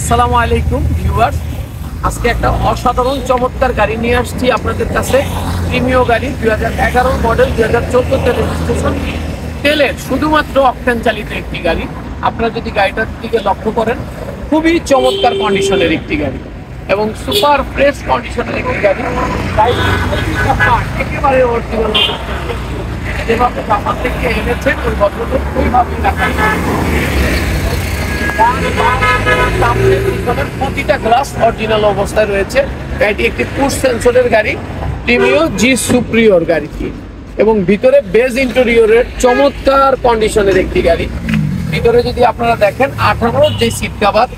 আসসালামু আলাইকুম ভিউয়ার্স। আজকে একটা অসাধারণ চমৎকার গাড়ি নিয়ে আসছি আপনাদের কাছে। প্রিমিও গাড়ি 2011 মডেল, 2014তে রেজিস্ট্রেশন, তেলের শুধুমাত্র অকটেন চালিত একটি গাড়ি। আপনারা যদি গাড়িটার দিকে লক্ষ্য করেন, খুবই চমৎকার কন্ডিশনের একটি গাড়ি এবং সুপার ফ্রেশ কন্ডিশনের একটি গাড়ি। একেবারে অরিজিনাল, যেভাবে জাপান থেকে এনেছেন ওই ভদ্রলোক ওইভাবেই রাখা। প্রতিটা গ্লাস অরিজিনাল অবস্থায় রয়েছে। গাড়িটি একটি পুশ সেন্সরের গাড়ি, প্রিমিও জি সুপ্রিয়র গাড়িটি, এবং ভিতরে বেজ ইন্টেরিয়রের চমৎকার কন্ডিশনের একটি গাড়ি। ভিতরে যদি আপনারা দেখেন 18 যে সিট কাভার,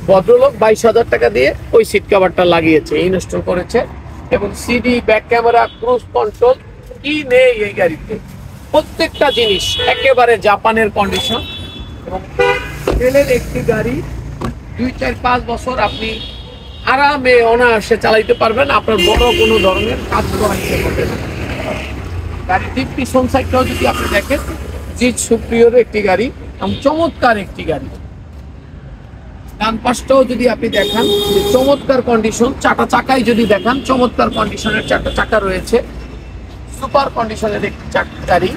ভদ্রলোক 22,000 টাকা দিয়ে ওই সিট কাভারটা লাগিয়েছে, ইনস্টল করেছে। এবং CD, back camera, cruise control কি নেই এই গাড়িতে, প্রত্যেকটা জিনিস একেবারে জাপানের কন্ডিশন। এবং তেলের একটি গাড়ি 2-4-5 বছর আপনি আরামে অনায়াসে চালাইতে পারবেন, আপনার বড় কোনো ধরনের কাজ করাইতে হবে না। গাড়িটির পিছন সাইডটাও যদি আপনি দেখেন, জি সুপ্রিয়র একটি গাড়ি এবং চমৎকার একটি গাড়ি। ডান পাশটাও যদি আপনি দেখান, চমৎকার কন্ডিশন। চারটা চাকাই যদি দেখান, চমৎকার কন্ডিশনের চারটা চাকা রয়েছে। সুপার কন্ডিশনের একটি গাড়ি,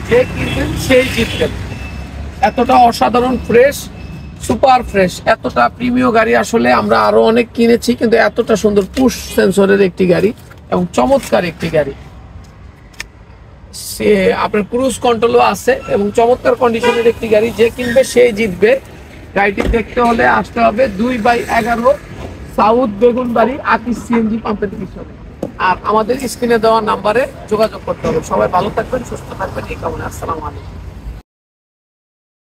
যে কিনবেন সেই জিতবেন। এতটা অসাধারণ ফ্রেশ, সুপার ফ্রেশ, এতটা প্রিমিয় গাড়ি আসলে আমরা আরো অনেক কিনেছি, কিন্তু এতটা সুন্দর পুশ সেন্সরের একটি গাড়ি এবং চমৎকার একটি গাড়ি। সে আপনার ক্রুজ কন্ট্রোলও আছে এবং চমৎকার কন্ডিশনের একটি গাড়ি, যে কিনবে সেই জিতবে। গাড়িটি দেখতে হলে আসতে হবে 2/11 সাউথ বেগুনবাড়ি আকিস সিএনজি পাম্পের পিছনে। আর আমাদের স্ক্রিনে দেওয়া নাম্বারে যোগাযোগ করতে হবে। সবাই ভালো থাকবেন, সুস্থ থাকবেন, এই কামনা। আসসালামু আলাইকুম।